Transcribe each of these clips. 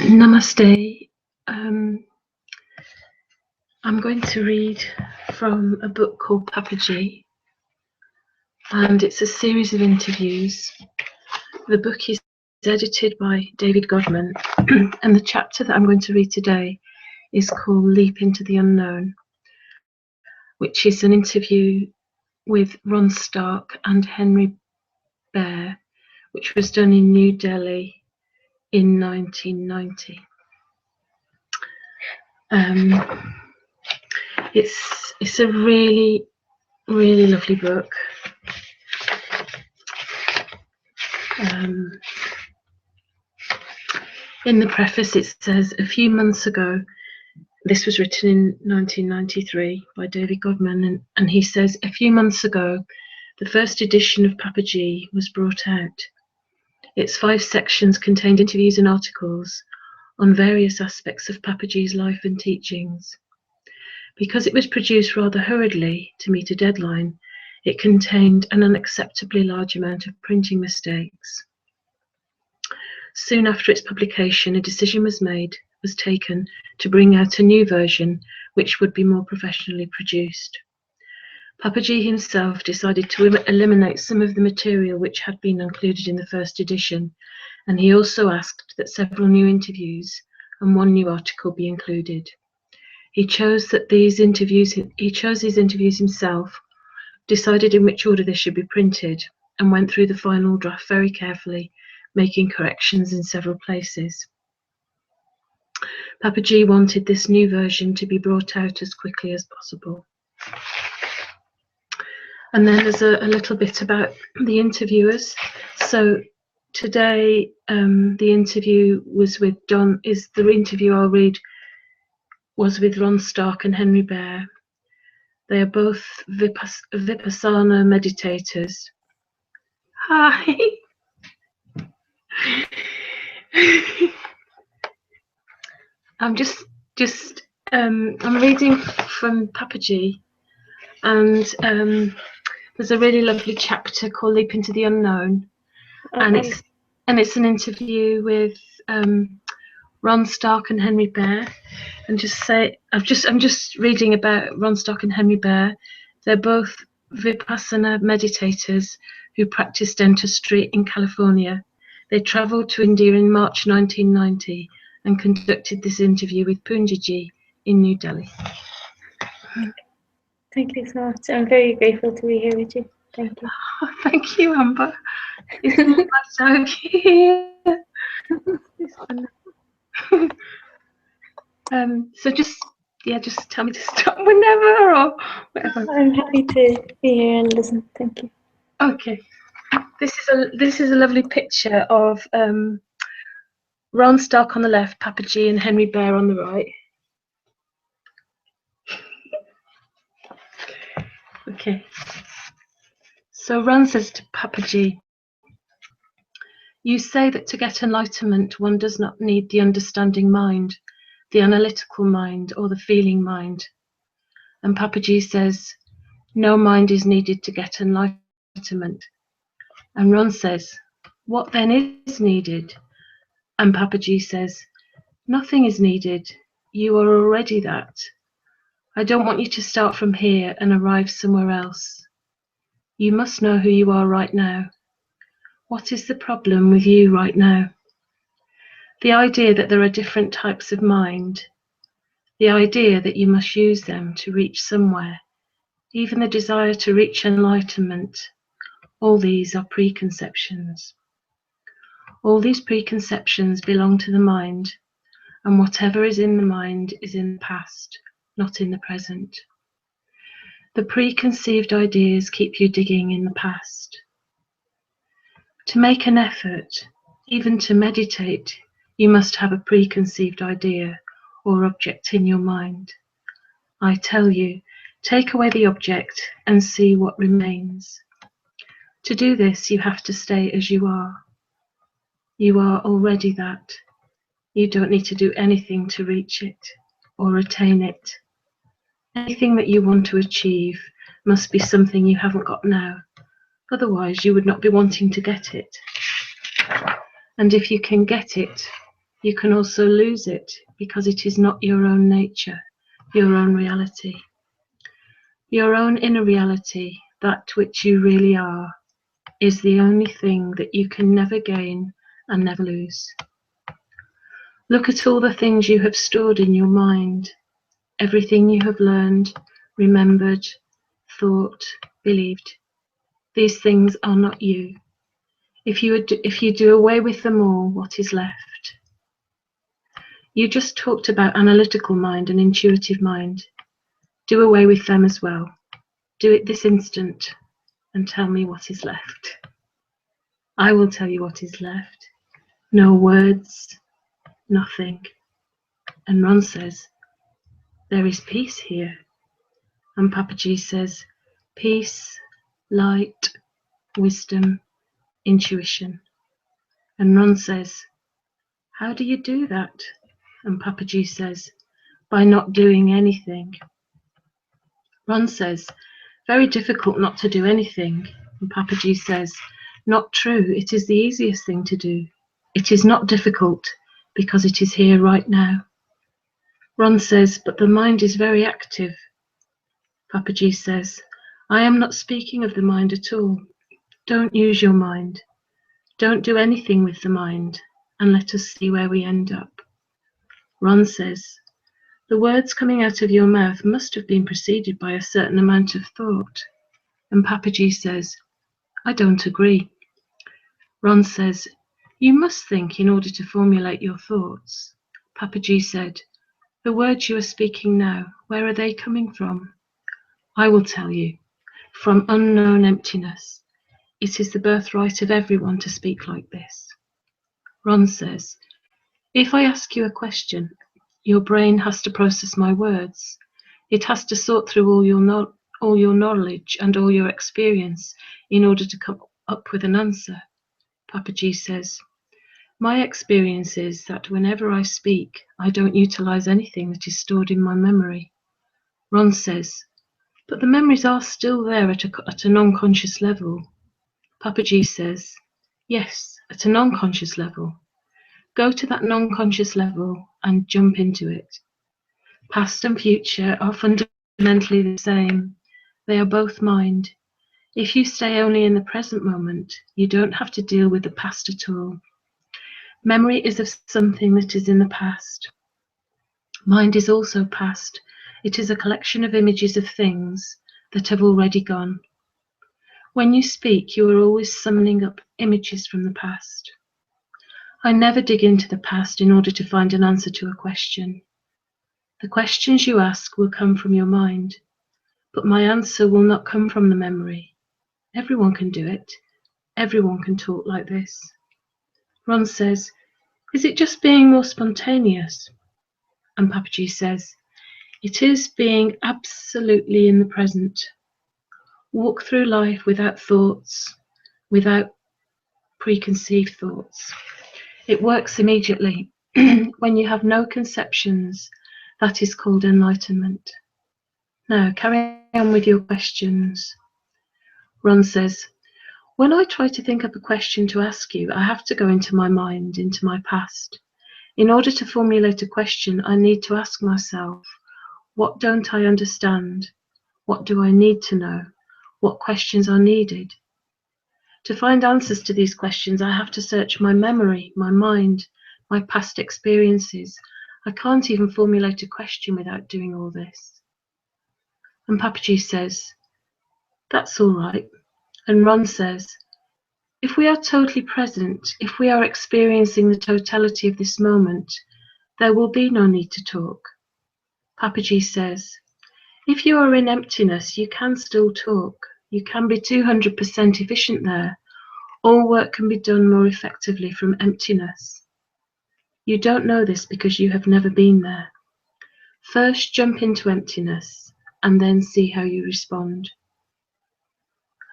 Namaste. I'm going to read from a book called PAPAJI, and it's a series of interviews. The book is edited by David Godman, and the chapter that I'm going to read today is called Leap into the Unknown, which is an interview with Ron Stark and Henry Baer, which was done in New Delhi in 1990. It's a really lovely book. In the preface it says, a few months ago, this was written in 1993 by David Godman, and he says, a few months ago, the first edition of PAPAJI was brought out. Its 5 sections contained interviews and articles on various aspects of PAPAJI's life and teachings. Because it was produced rather hurriedly to meet a deadline, it contained an unacceptably large amount of printing mistakes. Soon after its publication, a decision was taken to bring out a new version which would be more professionally produced. PAPAJI himself decided to eliminate some of the material which had been included in the first edition, and he also asked that several new interviews and 1 new article be included. He chose these interviews himself, decided in which order they should be printed, and went through the final draft very carefully, making corrections in several places. PAPAJI wanted this new version to be brought out as quickly as possible. And then there's a little bit about the interviewers. So today, the interview was with the interview I'll read was with Ron Stark and Henry Baer. They are both Vipassana meditators. Hi. I'm I'm reading from PAPAJI, and there's a really lovely chapter called Leap into the Unknown, and it's an interview with Ron Stark and Henry Baer. And I'm just reading about Ron Stark and Henry Baer. They're both Vipassana meditators who practice dentistry in California. They travelled to India in March 1990 and conducted this interview with Punjaji in New Delhi. Thank you so much. I'm very grateful to be here with you. Thank you. Oh, thank you, Amber. It's nice to have you here. So just tell me to stop whenever or whatever. I'm happy to be here and listen. Thank you. Okay. This is a lovely picture of Ron Stark on the left, PAPAJI, and Henry Baer on the right. Okay. So Ron says to PAPAJI, you say that to get enlightenment, one does not need the understanding mind, the analytical mind, or the feeling mind. And PAPAJI says, no mind is needed to get enlightenment. And Ron says, what then is needed? And PAPAJI says, nothing is needed. You are already that. I don't want you to start from here and arrive somewhere else. You must know who you are right now. What is the problem with you right now? The idea that there are different types of mind, the idea that you must use them to reach somewhere, even the desire to reach enlightenment, all these are preconceptions. All these preconceptions belong to the mind, and whatever is in the mind is in the past, not in the present. The preconceived ideas keep you digging in the past. To make an effort, even to meditate, you must have a preconceived idea or object in your mind. I tell you, take away the object and see what remains. To do this, you have to stay as you are. You are already that. You don't need to do anything to reach it or attain it. Anything that you want to achieve must be something you haven't got now. Otherwise, you would not be wanting to get it. And if you can get it, You can also lose it because it is not your own nature, your own reality. Your own inner reality, that which you really are, is the only thing that you can never gain and never lose. Look at all the things you have stored in your mind, everything you have learned, remembered, thought, believed. These things are not you. If you do away with them all, what is left? You just talked about analytical mind and intuitive mind. Do away with them as well. Do it this instant and tell me what is left. I will tell you what is left. No words, nothing. And Ron says, there is peace here. And Papaji says, peace, light, wisdom, intuition. And Ron says, how do you do that? And Papaji says, by not doing anything. Ron says, very difficult not to do anything. And Papaji says, not true, it is the easiest thing to do. It is not difficult because it is here right now. Ron says, but the mind is very active. Papaji says, I am not speaking of the mind at all. Don't use your mind. Don't do anything with the mind, and let us see where we end up. Ron says, the words coming out of your mouth must have been preceded by a certain amount of thought. And Papaji says, I don't agree. Ron says, you must think in order to formulate your thoughts. Papaji said, the words you are speaking now, where are they coming from? I will tell you, from unknown emptiness. It is the birthright of everyone to speak like this. Ron says, if I ask you a question, your brain has to process my words. It has to sort through all your knowledge and all your experience in order to come up with an answer. Papaji says, my experience is that whenever I speak, I don't utilize anything that is stored in my memory. Ron says, but the memories are still there at a non-conscious level. Papaji says, yes, at a non-conscious level. Go to that non-conscious level and jump into it. Past and future are fundamentally the same. They are both mind. If you stay only in the present moment, you don't have to deal with the past at all. Memory is of something that is in the past. Mind is also past. It is a collection of images of things that have already gone. When you speak, you are always summoning up images from the past. I never dig into the past in order to find an answer to a question. The questions you ask will come from your mind, but my answer will not come from the memory. Everyone can do it. Everyone can talk like this. Ron says, is it just being more spontaneous? And Papaji says, it is being absolutely in the present. Walk through life without thoughts, without preconceived thoughts. It works immediately. When you have no conceptions, that is called enlightenment. Now, carry on with your questions. Ron says, when I try to think up a question to ask you, I have to go into my mind, into my past. In order to formulate a question, I need to ask myself, what don't I understand? What do I need to know? What questions are needed? To find answers to these questions, I have to search my memory, my mind, my past experiences. I can't even formulate a question without doing all this. And Papaji says, that's all right. And Ron says, if we are totally present, if we are experiencing the totality of this moment, there will be no need to talk. Papaji says, if you are in emptiness, you can still talk. You can be 200% efficient there. All work can be done more effectively from emptiness. You don't know this because you have never been there. First, jump into emptiness and then see how you respond.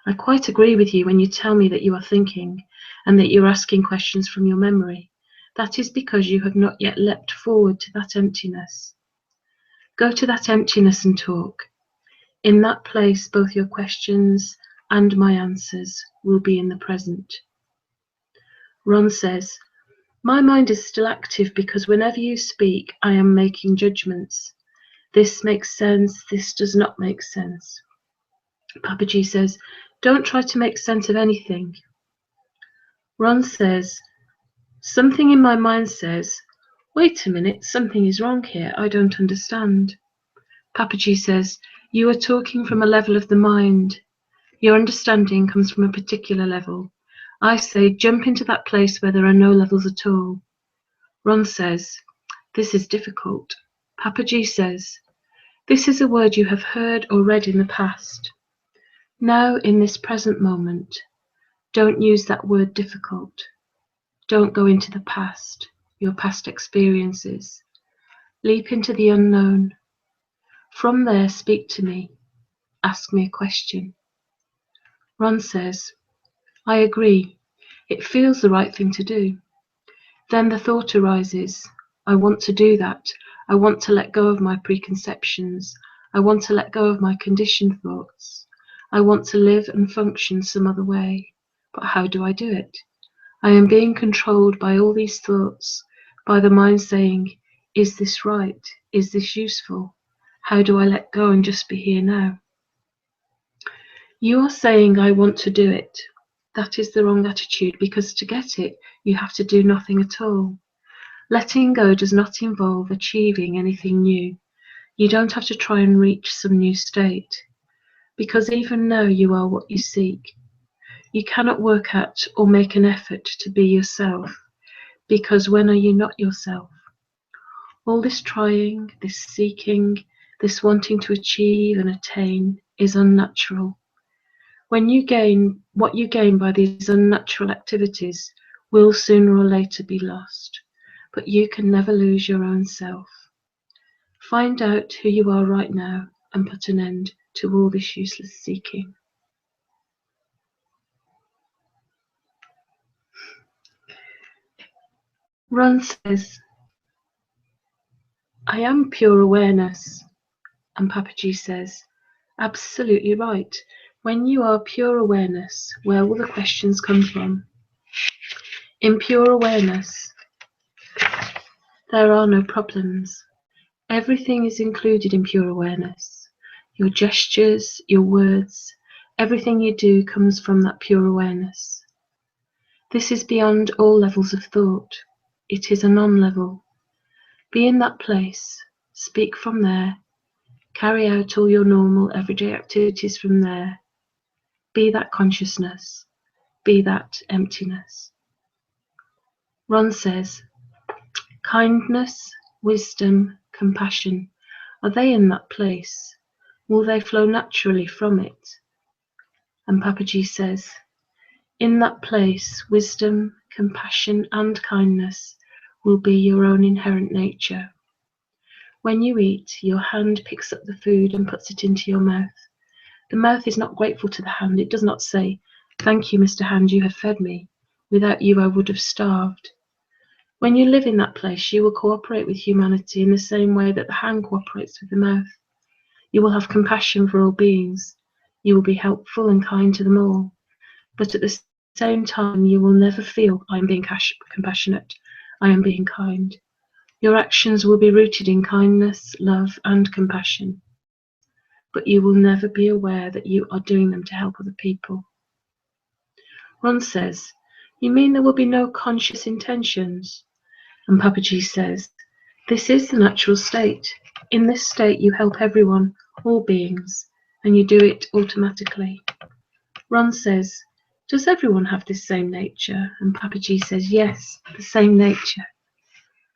I quite agree with you when you tell me that you are thinking and that you're asking questions from your memory. That is because you have not yet leapt forward to that emptiness. Go to that emptiness and talk. In that place, both your questions and my answers will be in the present. Ron says, My mind is still active because whenever you speak, I am making judgments. This makes sense, this does not make sense. Papaji says, don't try to make sense of anything. Ron says, something in my mind says, wait a minute, something is wrong here, I don't understand. Papaji says, you are talking from a level of the mind. Your understanding comes from a particular level. I say, jump into that place where there are no levels at all. Ron says, this is difficult. Papaji says, this is a word you have heard or read in the past. Now, in this present moment, don't use that word difficult. Don't go into the past, your past experiences. Leap into the unknown. From there, speak to me. Ask me a question. Ron says, I agree. It feels the right thing to do. Then the thought arises, I want to do that. I want to let go of my preconceptions. I want to let go of my conditioned thoughts. I want to live and function some other way. But how do I do it? I am being controlled by all these thoughts, by the mind saying, is this right? Is this useful? How do I let go and just be here now? You are saying, I want to do it. That is the wrong attitude, because to get it, you have to do nothing at all. Letting go does not involve achieving anything new. You don't have to try and reach some new state, because even now you are what you seek. You cannot work at or make an effort to be yourself, because when are you not yourself? All this trying, this seeking, this wanting to achieve and attain is unnatural. When you gain, what you gain by these unnatural activities will sooner or later be lost, but you can never lose your own self. Find out who you are right now and put an end to all this useless seeking. Ron says, I am pure awareness. And Papaji says, absolutely right. When you are pure awareness, where will the questions come from? In pure awareness, there are no problems. Everything is included in pure awareness. Your gestures, your words, everything you do comes from that pure awareness. This is beyond all levels of thought. It is a non-level. Be in that place. Speak from there. Carry out all your normal everyday activities from there. Be that consciousness. Be that emptiness. Ron says, kindness, wisdom, compassion, are they in that place? Will they flow naturally from it? And Papaji says, in that place, wisdom, compassion, and kindness will be your own inherent nature. When you eat, your hand picks up the food and puts it into your mouth. The mouth is not grateful to the hand. It does not say, thank you, Mr. Hand, you have fed me. Without you, I would have starved. When you live in that place, you will cooperate with humanity in the same way that the hand cooperates with the mouth. You will have compassion for all beings. You will be helpful and kind to them all. But at the same time, you will never feel, I am being compassionate, I am being kind. Your actions will be rooted in kindness, love, and compassion. But you will never be aware that you are doing them to help other people. Ron says, you mean there will be no conscious intentions? And Papaji says, this is the natural state. In this state, you help everyone, all beings, and you do it automatically. Ron says, does everyone have this same nature? And Papaji says, yes, the same nature.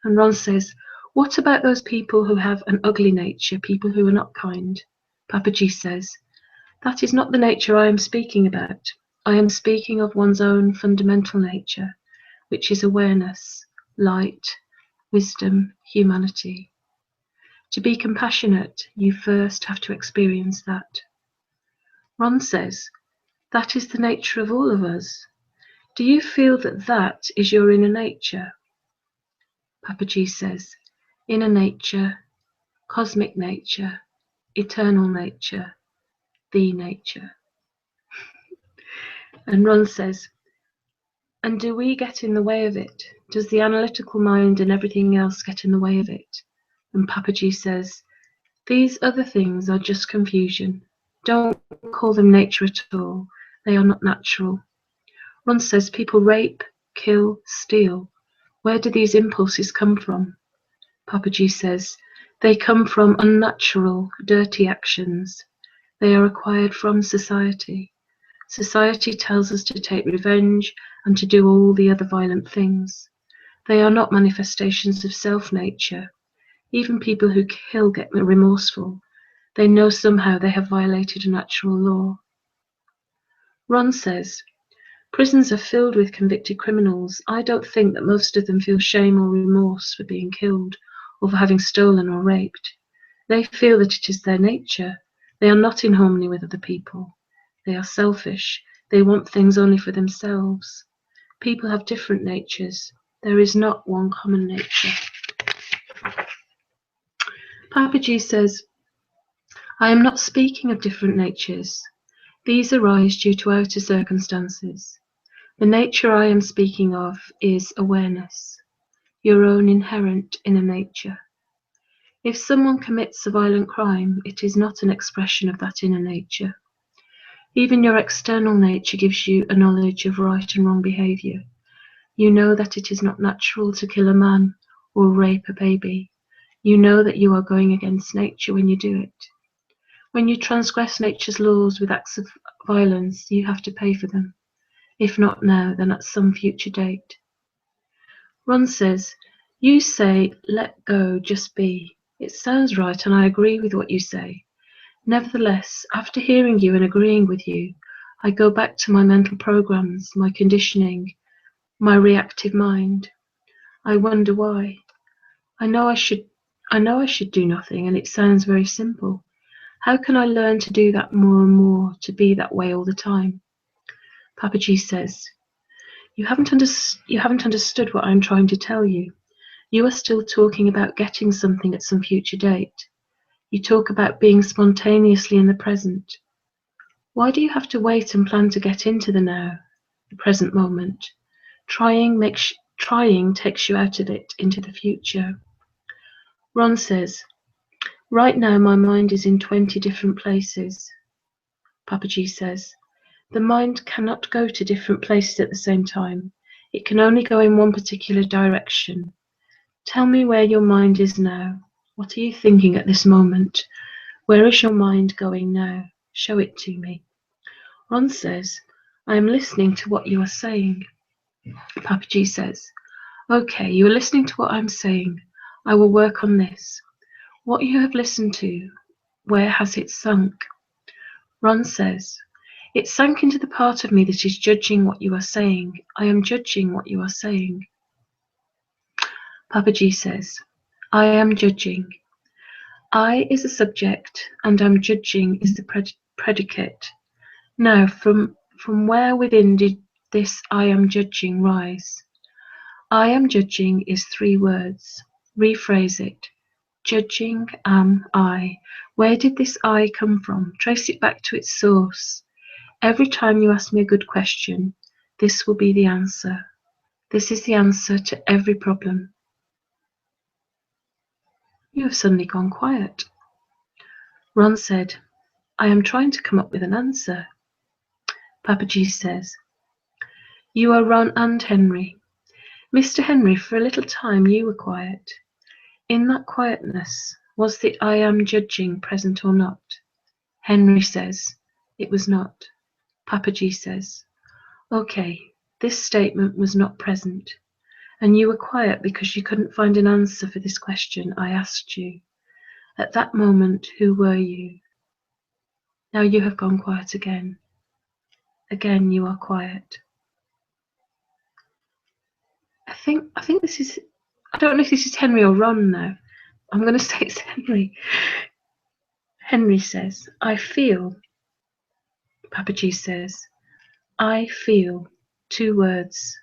And Ron says, what about those people who have an ugly nature, people who are not kind? Papaji says, that is not the nature I am speaking about. I am speaking of one's own fundamental nature, which is awareness, light, wisdom, humanity. To be compassionate, you first have to experience that. Ron says, that is the nature of all of us. Do you feel that that is your inner nature? Papaji says, inner nature, cosmic nature, eternal nature, the nature. And Ron says, And do we get in the way of it? Does the analytical mind and everything else get in the way of it? And Papaji says, these other things are just confusion. Don't call them nature at all. They are not natural. Ron says people rape, kill, steal. Where do these impulses come from? Papaji says, they come from unnatural, dirty actions. They are acquired from society. Society tells us to take revenge and to do all the other violent things. They are not manifestations of self-nature. Even people who kill get remorseful. They know somehow they have violated a natural law. Ron says, prisons are filled with convicted criminals. I don't think that most of them feel shame or remorse for being killed or for having stolen or raped. They feel that it is their nature. They are not in harmony with other people. They are selfish. They want things only for themselves. People have different natures. There is not one common nature. Papaji says, I am not speaking of different natures. These arise due to outer circumstances. The nature I am speaking of is awareness, your own inherent inner nature. If someone commits a violent crime, it is not an expression of that inner nature. Even your external nature gives you a knowledge of right and wrong behavior. You know that it is not natural to kill a man or rape a baby. You know that you are going against nature when you do it. When you transgress nature's laws with acts of violence, you have to pay for them. If not now, then at some future date. Ron says, you say, let go, just be. It sounds right, and I agree with what you say. Nevertheless, after hearing you and agreeing with you, I go back to my mental programs, my conditioning, my reactive mind. I wonder why. I know I should do nothing, and it sounds very simple. How can I learn to do that more and more, to be that way all the time? Papaji says, you haven't understood what I'm trying to tell you. You are still talking about getting something at some future date. You talk about being spontaneously in the present. Why do you have to wait and plan to get into the now, the present moment? Trying takes you out of it, into the future. Ron says, right now my mind is in 20 different places. Papaji says, the mind cannot go to different places at the same time. It can only go in one particular direction. Tell me where your mind is now. What are you thinking at this moment? Where is your mind going now? Show it to me. Ron says, I am listening to what you are saying. Papaji says, okay, you are listening to what I'm saying. I will work on this. What you have listened to, where has it sunk? Ron says, it sank into the part of me that is judging what you are saying. I am judging what you are saying. Papaji says, I am judging. I is a subject, and I'm judging is the predicate. Now, from where within did this I am judging rise? I am judging is 3 words. Rephrase it. Judging am I. Where did this I come from? Trace it back to its source. Every time you ask me a good question, this will be the answer. This is the answer to every problem. You have suddenly gone quiet. Ron said, I am trying to come up with an answer. Papaji says, you are Ron and Henry. Mr. Henry, for a little time you were quiet. In that quietness, was the I am judging present or not? Henry says, it was not. Papaji says, okay, this statement was not present, and you were quiet because you couldn't find an answer for this question I asked you. At that moment, who were you? Now you have gone quiet again. Again you are quiet. I think this is, I don't know if this is Henry or Ron now. I'm going to say it's Henry. Henry says, I feel. Papaji says, I feel. 2 words.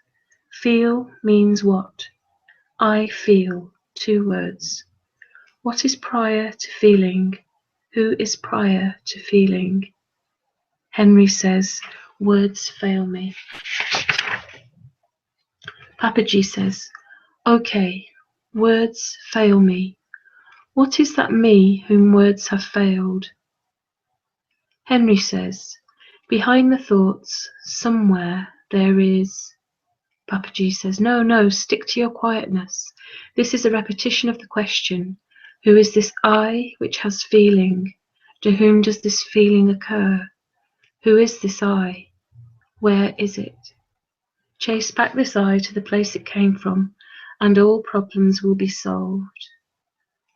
Feel means what? I feel. 2 words. What is prior to feeling? Who is prior to feeling? Henry says, words fail me. Papaji says, okay, words fail me. What is that me whom words have failed? Henry says, behind the thoughts, somewhere, there is... Papaji says, no, stick to your quietness. This is a repetition of the question. Who is this I which has feeling? To whom does this feeling occur? Who is this I? Where is it? Chase back this I to the place it came from, and all problems will be solved.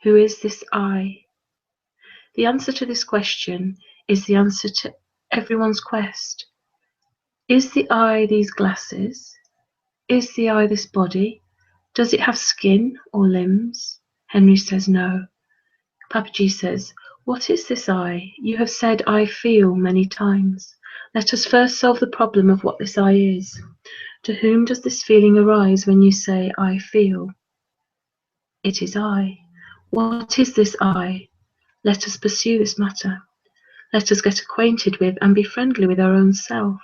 Who is this I? The answer to this question is the answer to everyone's quest. Is the I these glasses? Is the I this body? Does it have skin or limbs? Henry says no. Papaji says, what is this I? You have said I feel many times. Let us first solve the problem of what this I is. To whom does this feeling arise when you say I feel? It is I. What is this I? Let us pursue this matter. Let us get acquainted with and be friendly with our own self.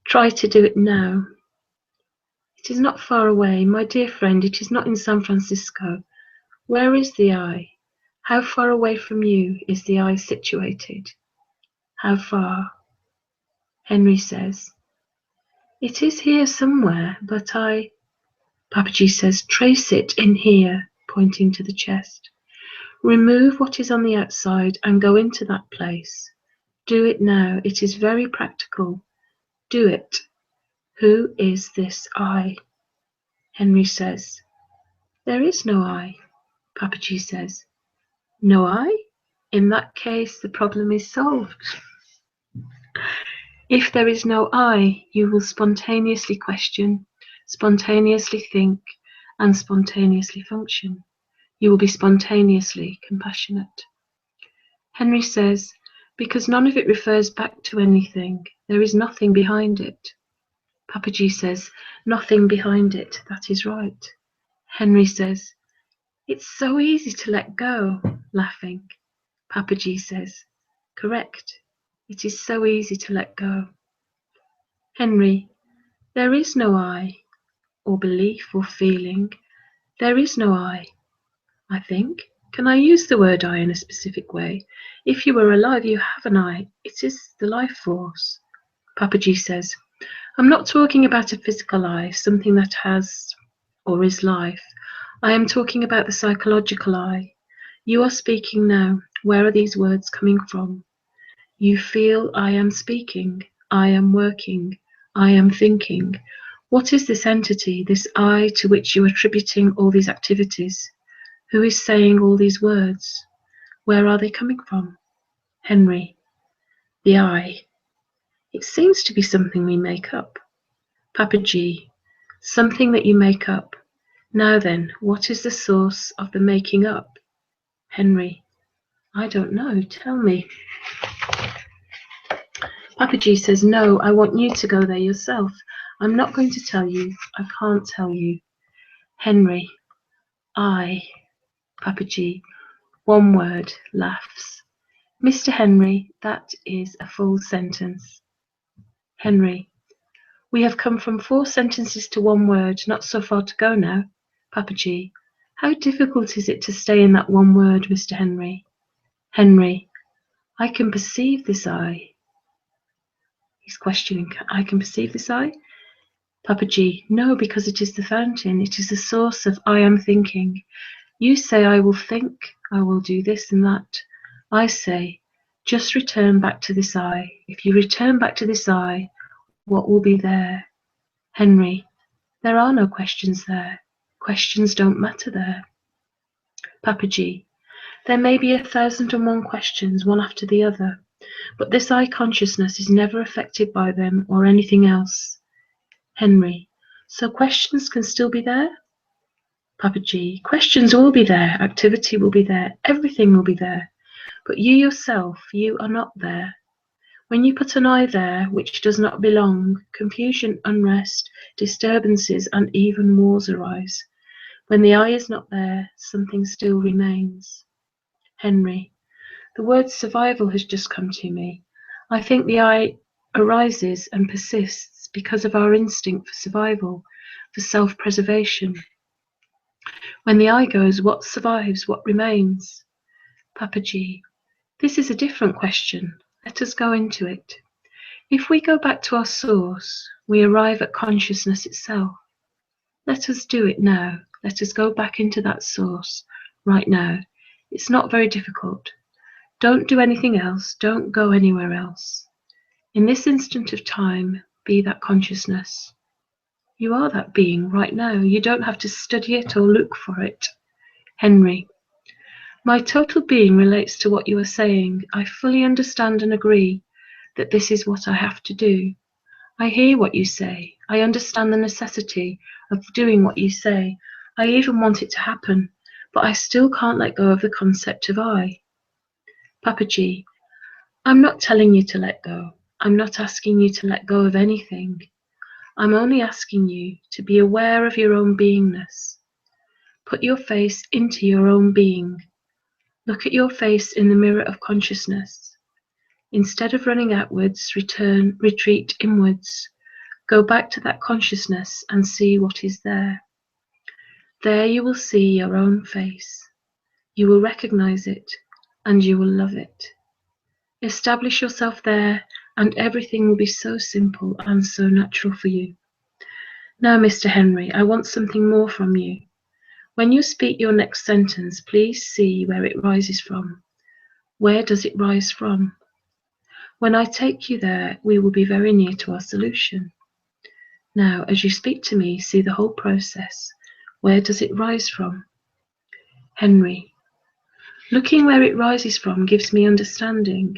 Try to do it now. It is not far away, my dear friend, it is not in San Francisco. Where is the I? How far away from you is the I situated? How far? Henry says, it is here somewhere, but Papaji says, trace it in here, pointing to the chest. Remove what is on the outside and go into that place. Do it now. It is very practical. Do it. Who is this I? Henry says, there is no I. Papaji says, no I? In that case, the problem is solved. If there is no I, you will spontaneously question, spontaneously think, and spontaneously function. You will be spontaneously compassionate. Henry says, because none of it refers back to anything, there is nothing behind it. Papaji says, nothing behind it, that is right. Henry says, it's so easy to let go, laughing. Papaji says, correct, it is so easy to let go. Henry, there is no I, or belief or feeling. There is no I think. Can I use the word I in a specific way? If you are alive, you have an I. It is the life force. Papaji says, I'm not talking about a physical I, something that has or is life. I am talking about the psychological I. You are speaking now. Where are these words coming from? You feel I am speaking. I am working. I am thinking. What is this entity, this I to which you are attributing all these activities? Who is saying all these words? Where are they coming from? Henry, the I. It seems to be something we make up. Papaji, something that you make up. Now then, what is the source of the making up? Henry, I don't know, tell me. Papaji says, no, I want you to go there yourself. I'm not going to tell you. I can't tell you. Henry, I. Papaji, one word, laughs. Mr. Henry, that is a full sentence. Henry, we have come from 4 sentences to 1 word, not so far to go now. Papaji, how difficult is it to stay in that 1 word, Mr. Henry? Henry, I can perceive this I. He's questioning, I can perceive this I? Papaji, no, because it is the fountain. It is the source of I am thinking. You say I will think, I will do this and that. I say, just return back to this I. If you return back to this I, what will be there? Henry, there are no questions there. Questions don't matter there. Papaji, there may be 1,001 questions, one after the other, but this I consciousness is never affected by them or anything else. Henry, so questions can still be there? Papaji, questions will be there, activity will be there, everything will be there, but you yourself, you are not there. When you put an I there which does not belong, confusion, unrest, disturbances, and even wars arise. When the I is not there, something still remains. Henry, the word survival has just come to me. I think the I arises and persists because of our instinct for survival, for self-preservation. When the I goes, what survives, what remains? Papaji, this is a different question. Let us go into it. If we go back to our source, we arrive at consciousness itself. Let us do it now. Let us go back into that source right now. It's not very difficult. Don't do anything else. Don't go anywhere else. In this instant of time, be that consciousness. You are that being right now. You don't have to study it or look for it. Henry, my total being relates to what you are saying. I fully understand and agree that this is what I have to do. I hear what you say. I understand the necessity of doing what you say. I even want it to happen, but I still can't let go of the concept of I. Papaji, I'm not telling you to let go. I'm not asking you to let go of anything. I'm only asking you to be aware of your own beingness. Put your face into your own being. Look at your face in the mirror of consciousness. Instead of running outwards, retreat inwards. Go back to that consciousness and see what is there. There you will see your own face. You will recognize it and you will love it. Establish yourself there and everything will be so simple and so natural for you. Now, Mr. Henry, I want something more from you. When you speak your next sentence, please see where it rises from. Where does it rise from? When I take you there, we will be very near to our solution. Now, as you speak to me, see the whole process. Where does it rise from? Henry, looking where it rises from gives me understanding.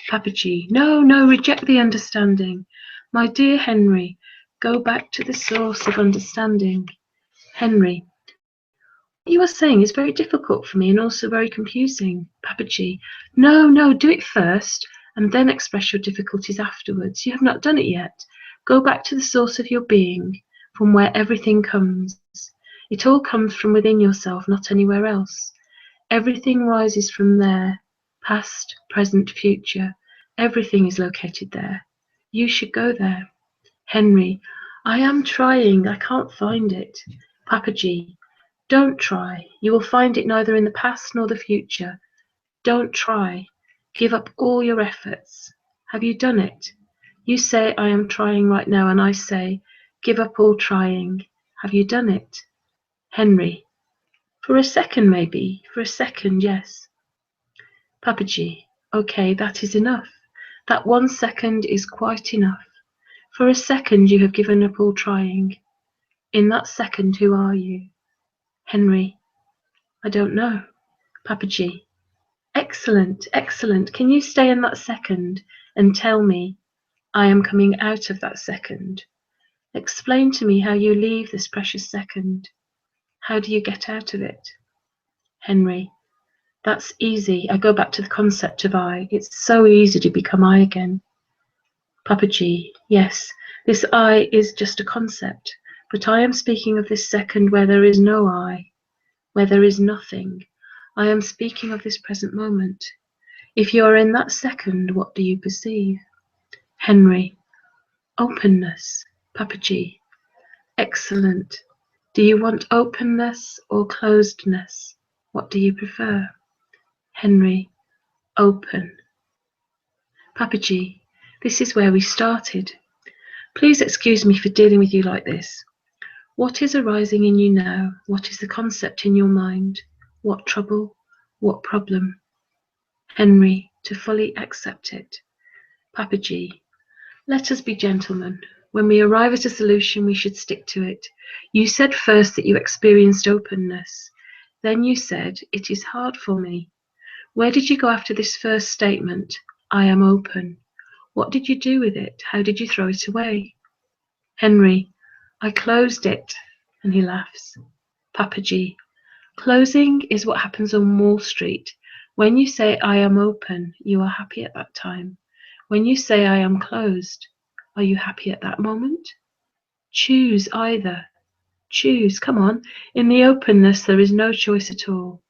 Papaji, no, reject the understanding. My dear Henry, go back to the source of understanding. Henry, what you are saying is very difficult for me and also very confusing. Papaji, no, do it first and then express your difficulties afterwards. You have not done it yet. Go back to the source of your being, from where everything comes. It all comes from within yourself, not anywhere else. Everything rises from there, past, present, future. Everything is located there. You should go there. Henry, I am trying. I can't find it. Papaji, don't try. You will find it neither in the past nor the future. Don't try. Give up all your efforts. Have you done it? You say, I am trying right now, and I say, give up all trying. Have you done it? Henry, for a second maybe. For a second, yes. Papaji, okay, that is enough. That 1 second is quite enough. For a second you have given up all trying. In that second, who are you? Henry, I don't know. Papaji, excellent. Can you stay in that second and tell me I am coming out of that second? Explain to me how you leave this precious second. How do you get out of it? Henry, that's easy. I go back to the concept of I. It's so easy to become I again. Papaji, yes, this I is just a concept, but I am speaking of this second where there is no I, where there is nothing. I am speaking of this present moment. If you are in that second, what do you perceive? Henry, openness. Papaji, excellent. Do you want openness or closedness? What do you prefer? Henry, open. Papaji, this is where we started. Please excuse me for dealing with you like this. What is arising in you now? What is the concept in your mind? What trouble? What problem? Henry, to fully accept it. Papaji, let us be gentlemen. When we arrive at a solution, we should stick to it. You said first that you experienced openness. Then you said, it is hard for me. Where did you go after this first statement? I am open. What did you do with it? How did you throw it away? Henry, I closed it. And he laughs. Papaji, closing is what happens on Wall Street. When you say I am open, you are happy at that time. When you say I am closed, are you happy at that moment? Choose either. Choose, come on. In the openness, there is no choice at all.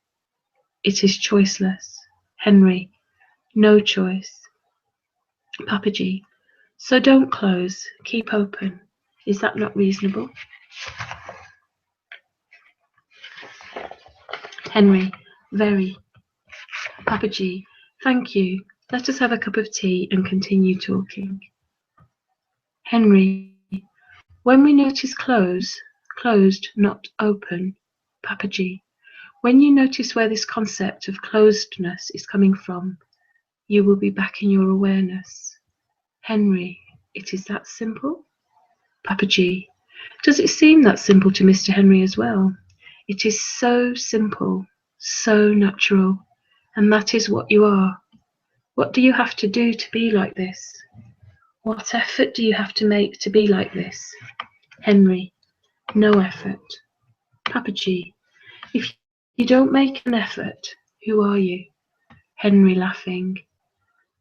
It is choiceless. Henry, no choice. Papaji, So don't close, keep open. Is that not reasonable? Henry, very. Papaji, thank you. Let us have a cup of tea and continue talking. Henry, when we notice closed, not open. Papaji, when you notice where this concept of closedness is coming from, you will be back in your awareness. Henry, it is that simple? Papaji, does it seem that simple to Mr. Henry as well? It is so simple, so natural, and that is what you are. What do you have to do to be like this? What effort do you have to make to be like this? Henry, no effort. Papaji, if you don't make an effort, who are you? Henry, laughing.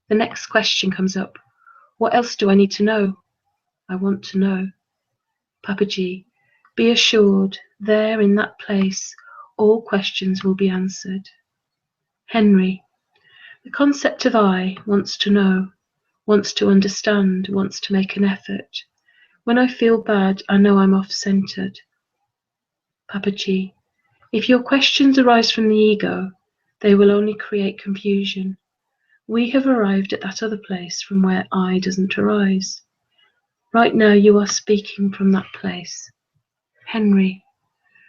The next question comes up. What else do I need to know? I want to know. Papaji, be assured, there in that place, all questions will be answered. Henry, the concept of I wants to know, wants to understand, wants to make an effort. When I feel bad, I know I'm off-centered. Papaji, if your questions arise from the ego, they will only create confusion. We have arrived at that other place from where I doesn't arise. Right now you are speaking from that place. Henry,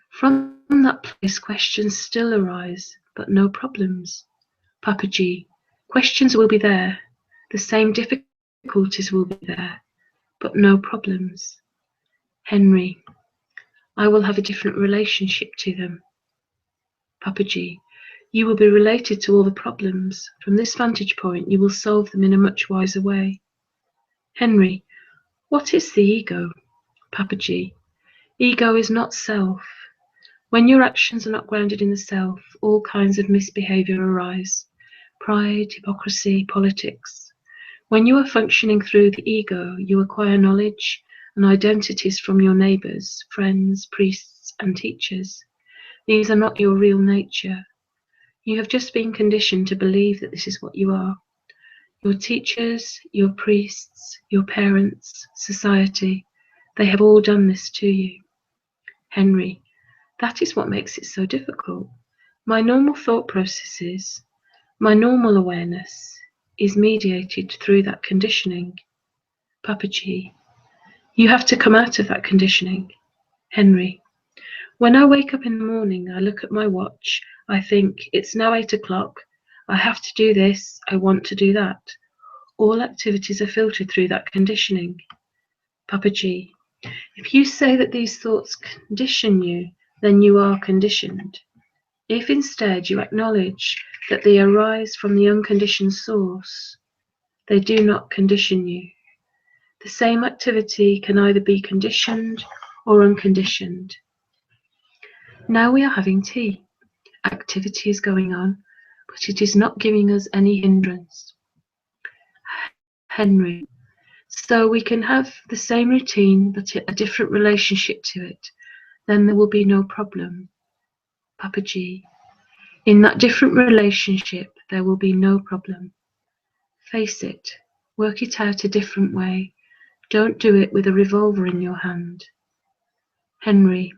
from that place questions still arise, but no problems. Papaji, questions will be there, the same difficulties will be there, but no problems. Henry, I will have a different relationship to them. Papaji, you will be related to all the problems. From this vantage point, you will solve them in a much wiser way. Henry, what is the ego? Papaji, ego is not self. When your actions are not grounded in the self, all kinds of misbehavior arise. Pride, hypocrisy, politics. When you are functioning through the ego, you acquire knowledge and identities from your neighbors, friends, priests, and teachers. These are not your real nature. You have just been conditioned to believe that this is what you are. Your teachers, your priests, your parents, society, they have all done this to you. Henry, that is what makes it so difficult. My normal thought processes, my normal awareness is mediated through that conditioning. Papaji, you have to come out of that conditioning. Henry, when I wake up in the morning, I look at my watch, I think, it's now 8 o'clock, I have to do this, I want to do that. All activities are filtered through that conditioning. Papaji, if you say that these thoughts condition you, then you are conditioned. If instead you acknowledge that they arise from the unconditioned source, they do not condition you. The same activity can either be conditioned or unconditioned. Now we are having tea. Activity is going on, but it is not giving us any hindrance. Henry, so we can have the same routine but a different relationship to it, then there will be no problem. Papaji, in that different relationship there will be no problem. Face it, work it out a different way. Don't do it with a revolver in your hand. Henry,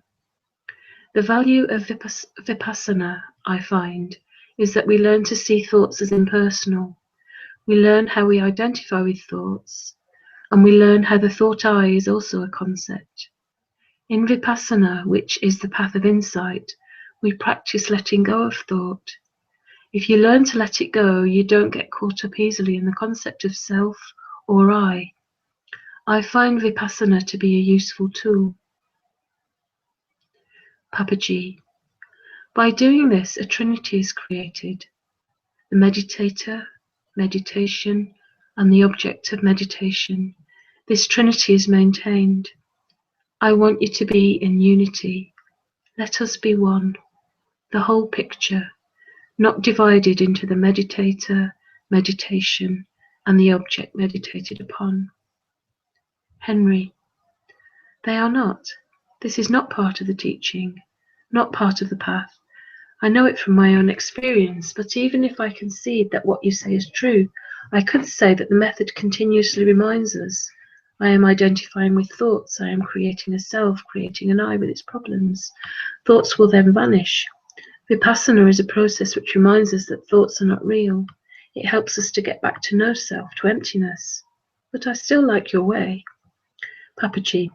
the value of Vipassana, I find, is that we learn to see thoughts as impersonal. We learn how we identify with thoughts, and we learn how the thought I is also a concept. In Vipassana, which is the path of insight, we practice letting go of thought. If you learn to let it go, you don't get caught up easily in the concept of self or I. I find Vipassana to be a useful tool. Papaji, by doing this, a trinity is created. The meditator, meditation, and the object of meditation. This trinity is maintained. I want you to be in unity. Let us be one. The whole picture, not divided into the meditator, meditation, and the object meditated upon. Henry, they are not. This is not part of the teaching, not part of the path. I know it from my own experience, but even if I concede that what you say is true, I could say that the method continuously reminds us. I am identifying with thoughts. I am creating a self, creating an I with its problems. Thoughts will then vanish. Vipassana is a process which reminds us that thoughts are not real. It helps us to get back to no self, to emptiness. But I still like your way. Papaji,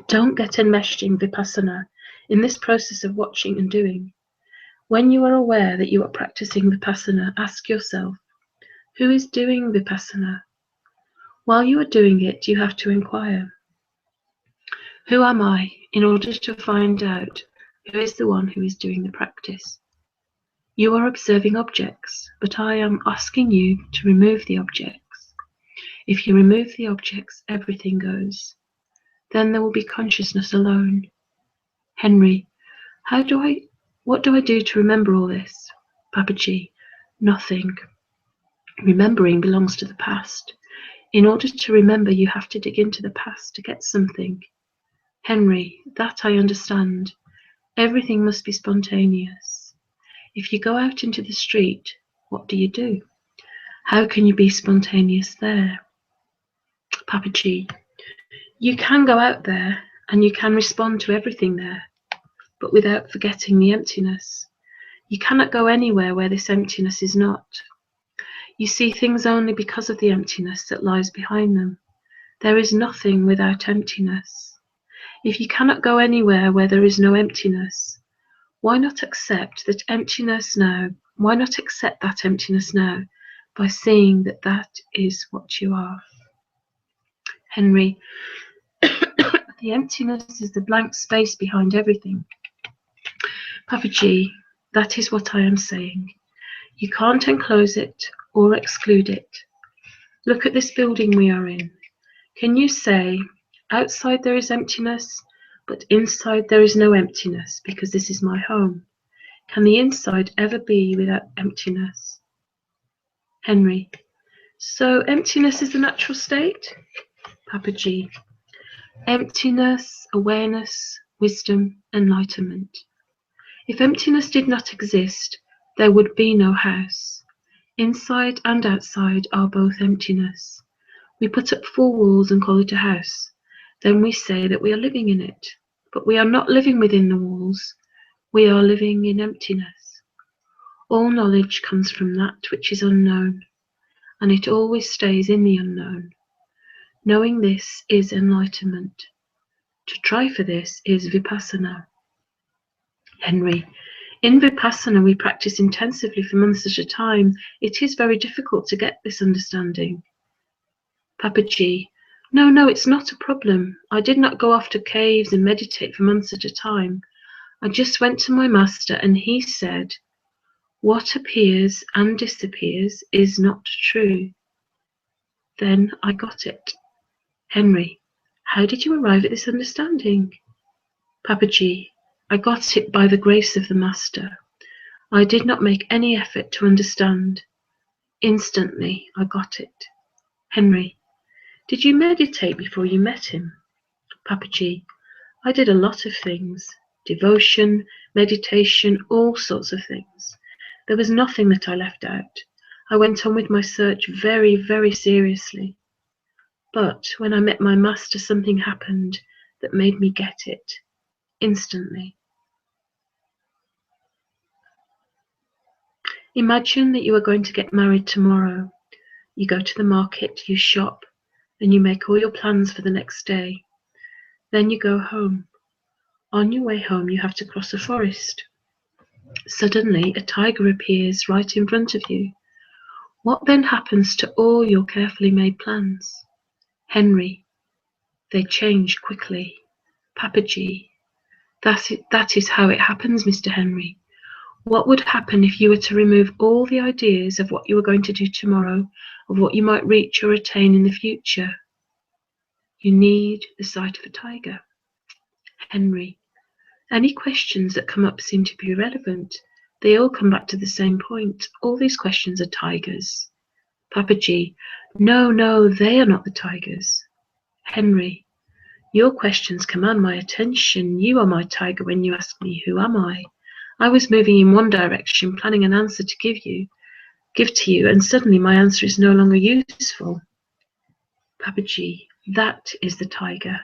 don't get enmeshed in Vipassana, in this process of watching and doing. When you are aware that you are practicing Vipassana, ask yourself, who is doing Vipassana? While you are doing it, you have to inquire, who am I, in order to find out who is the one who is doing the practice. You are observing objects, but I am asking you to remove the objects. If you remove the objects, everything goes. Then there will be consciousness alone. Henry, what do I do to remember all this? Papaji, nothing. Remembering belongs to the past. In order to remember, you have to dig into the past to get something. Henry, that I understand. Everything must be spontaneous. If you go out into the street, what do? How can you be spontaneous there? Papaji, you can go out there and you can respond to everything there, but without forgetting the emptiness. You cannot go anywhere where this emptiness is not. You see things only because of the emptiness that lies behind them. There is nothing without emptiness. If you cannot go anywhere where there is no emptiness, why not accept that emptiness now? Why not accept that emptiness now by seeing that that is what you are? Henry, the emptiness is the blank space behind everything. Papaji, that is what I am saying. You can't enclose it or exclude it. Look at this building we are in. Can you say, outside there is emptiness, but inside there is no emptiness because this is my home? Can the inside ever be without emptiness? Henry, so emptiness is the natural state? Papaji, emptiness, awareness, wisdom, enlightenment. If emptiness did not exist, there would be no house. Inside and outside are both emptiness. We put up 4 walls and call it a house. Then we say that we are living in it. But we are not living within the walls. We are living in emptiness. All knowledge comes from that which is unknown, and it always stays in the unknown. Knowing this is enlightenment. To try for this is Vipassana. Henry, in Vipassana we practice intensively for months at a time. It is very difficult to get this understanding. Papaji, no, it's not a problem. I did not go off to caves and meditate for months at a time. I just went to my master and he said, what appears and disappears is not true. Then I got it. Henry, how did you arrive at this understanding? Papaji, I got it by the grace of the master. I did not make any effort to understand. Instantly I got it. Henry, did you meditate before you met him? Papaji, I did a lot of things. Devotion, meditation, all sorts of things. There was nothing that I left out. I went on with my search very, very seriously. But when I met my master, something happened that made me get it instantly. Imagine that you are going to get married tomorrow. You go to the market, you shop, and you make all your plans for the next day. Then you go home. On your way home, you have to cross a forest. Suddenly, a tiger appears right in front of you. What then happens to all your carefully made plans? Henry, they change quickly. Papaji, that is how it happens, Mr. Henry. What would happen if you were to remove all the ideas of what you were going to do tomorrow, of what you might reach or attain in the future? You need the sight of a tiger. Henry, any questions that come up seem to be irrelevant. They all come back to the same point. All these questions are tigers. Papaji, no, they are not the tigers. Henry, your questions command my attention. You are my tiger when you ask me, who am I? I was moving in one direction, planning an answer to give you. give to you, and suddenly my answer is no longer useful. Papaji, that is the tiger.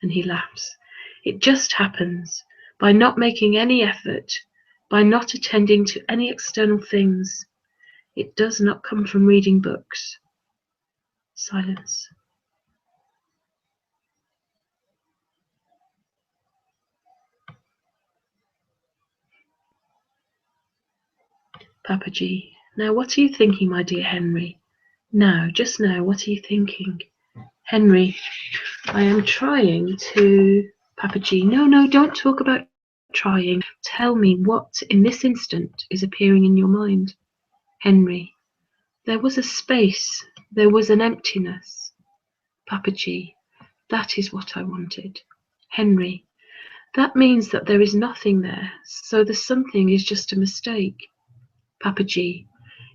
And he laughs. It just happens, by not making any effort, by not attending to any external things. It does not come from reading books. Silence. Papaji, now what are you thinking, my dear Henry? Now, just now, what are you thinking? Henry, I am trying to... Papaji, no, don't talk about trying. Tell me what, in this instant, is appearing in your mind. Henry, there was a space, there was an emptiness. Papaji, that is what I wanted. Henry, that means that there is nothing there, so the something is just a mistake. Papaji,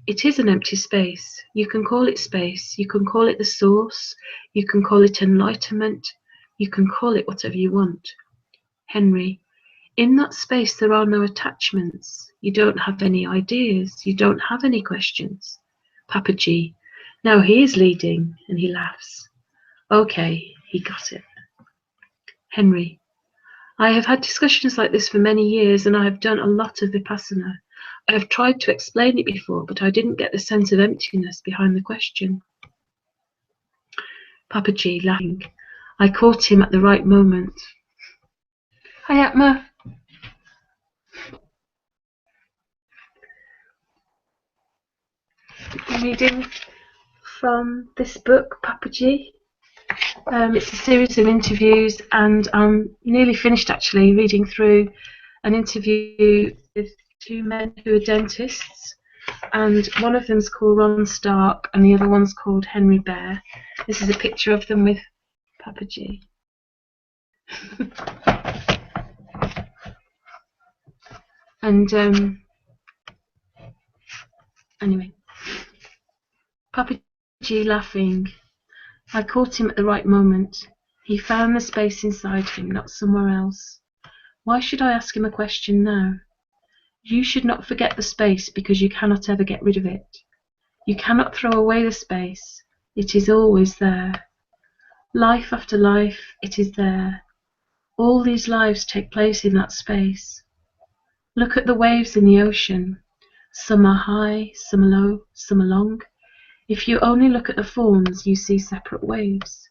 it is an empty space. You can call it space, you can call it the source, you can call it enlightenment, you can call it whatever you want. Henry, in that space there are no attachments. You don't have any ideas, you don't have any questions. Papaji, now he is leading, and he laughs. Okay, he got it. Henry, I have had discussions like this for many years, and I have done a lot of Vipassana. I have tried to explain it before, but I didn't get the sense of emptiness behind the question. Papaji, laughing. I caught him at the right moment. Hi, Atma. I'm reading from this book, Papaji. It's a series of interviews, and I'm nearly finished actually reading through an interview with two men who are dentists, and one of them's called Ron Stark and the other one's called Henry Baer. This is a picture of them with Papaji. And anyway, Papaji laughing. I caught him at the right moment. He found the space inside him, not somewhere else. Why should I ask him a question now? You should not forget the space because you cannot ever get rid of it. You cannot throw away the space. It is always there. Life after life, it is there. All these lives take place in that space. Look at the waves in the ocean. Some are high, some are low, some are long. If you only look at the forms, you see separate waves.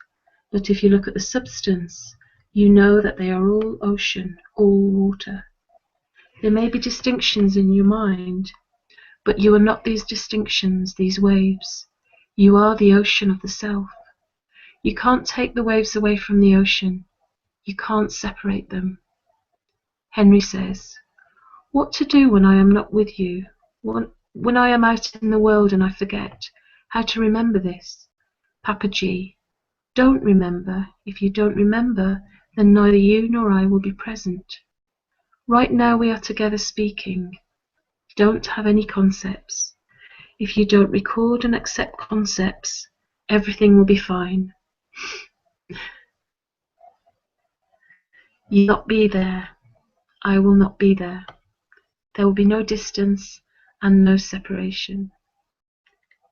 But if you look at the substance, you know that they are all ocean, all water. There may be distinctions in your mind, but you are not these distinctions, these waves. You are the ocean of the self. You can't take the waves away from the ocean. You can't separate them. Henry says, what to do when I am not with you? When I am out in the world and I forget? How to remember this? Papaji, don't remember. If you don't remember, then neither you nor I will be present. Right now we are together speaking. Don't have any concepts. If you don't record and accept concepts, everything will be fine. You will not be there. I will not be there. There will be no distance and no separation.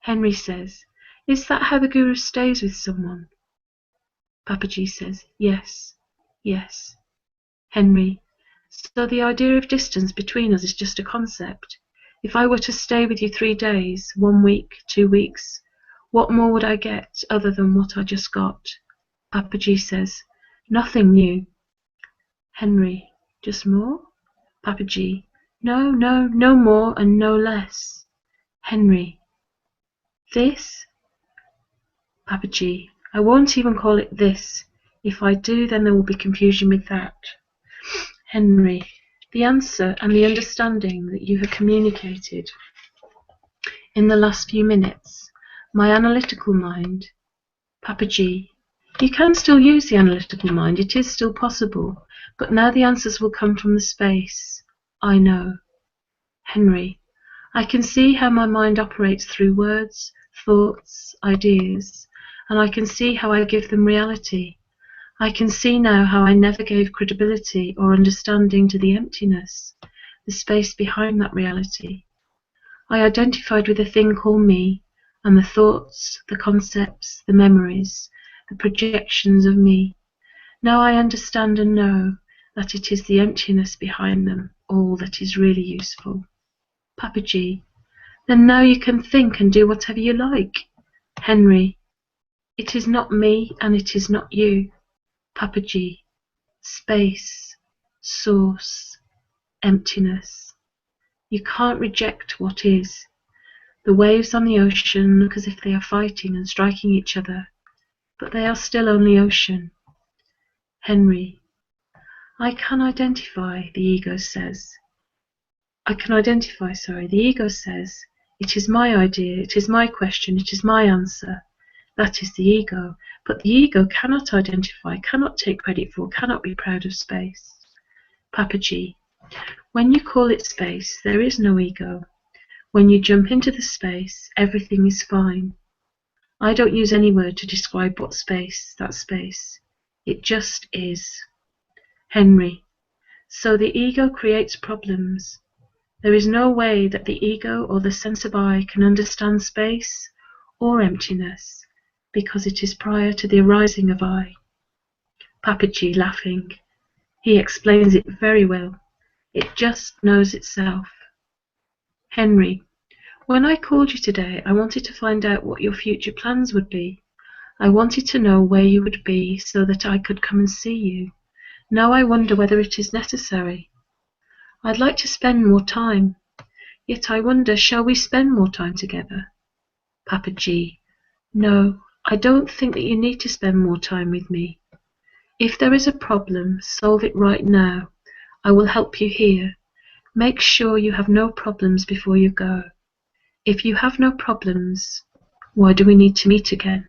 Henry says, is that how the Guru stays with someone? Papaji says, yes, yes. Henry, so the idea of distance between us is just a concept. If I were to stay with you 3 days, 1 week, 2 weeks, what more would I get other than what I just got? Papaji says, nothing new. Henry, just more? Papaji, no more and no less. Henry, this? Papaji, I won't even call it this. If I do, then there will be confusion with that. Henry, the answer and the understanding that you have communicated in the last few minutes, my analytical mind. Papaji, you can still use the analytical mind, it is still possible, but now the answers will come from the space. I know. Henry, I can see how my mind operates through words, thoughts, ideas, and I can see how I give them reality. I can see now how I never gave credibility or understanding to the emptiness, the space behind that reality. I identified with a thing called me, and the thoughts, the concepts, the memories, the projections of me. Now I understand and know that it is the emptiness behind them all that is really useful. Papaji, then now you can think and do whatever you like. Henry, it is not me and it is not you. Papaji, space, source, emptiness. You can't reject what is. The waves on the ocean look as if they are fighting and striking each other, but they are still only ocean. Henry, I can identify, the ego says. The ego says, it is my idea, it is my question, it is my answer. That is the ego. But the ego cannot identify, cannot take credit for, cannot be proud of space. Papaji, when you call it space, there is no ego. When you jump into the space, everything is fine. I don't use any word to describe what space, that space. It just is. Henry, so the ego creates problems. There is no way that the ego or the sense of I can understand space or emptiness, because it is prior to the arising of I. Papaji, laughing. He explains it very well. It just knows itself. Henry, when I called you today, I wanted to find out what your future plans would be. I wanted to know where you would be so that I could come and see you. Now I wonder whether it is necessary. I'd like to spend more time. Yet I wonder, shall we spend more time together? Papaji, no, I don't think that you need to spend more time with me. If there is a problem, solve it right now. I will help you here. Make sure you have no problems before you go. If you have no problems, why do we need to meet again?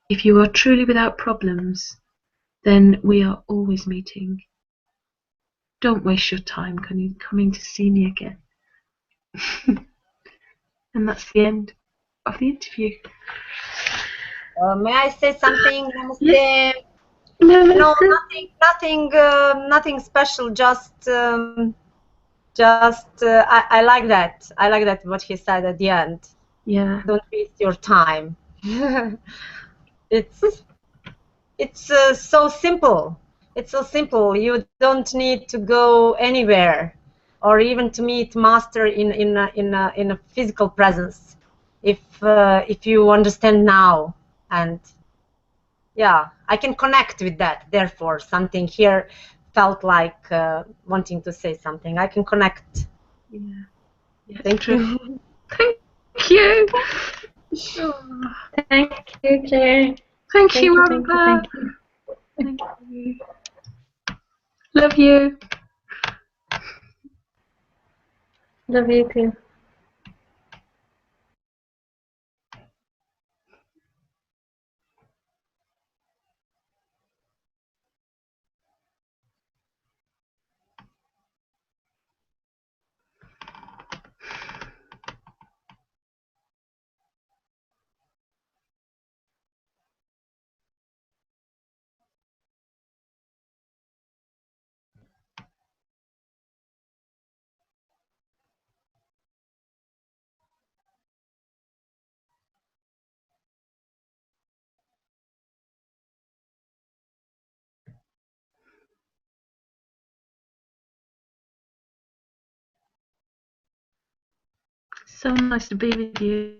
If you are truly without problems, then we are always meeting. Don't waste your time coming to see me again. And that's the end of the interview. May I say something? Namaste. Yes. No, nothing special. I like that. I like that what he said at the end. Yeah. Don't waste your time. It's so simple. It's so simple. You don't need to go anywhere, or even to meet master in a physical presence. If you understand now, and yeah, I can connect with that. Therefore, something here felt like wanting to say something. I can connect. Yeah. Yes, Thank you. Thank you. Thank you, Claire. Thank you, Amber. Thank you. Thank you. Love you. Love you too. So nice to be with you.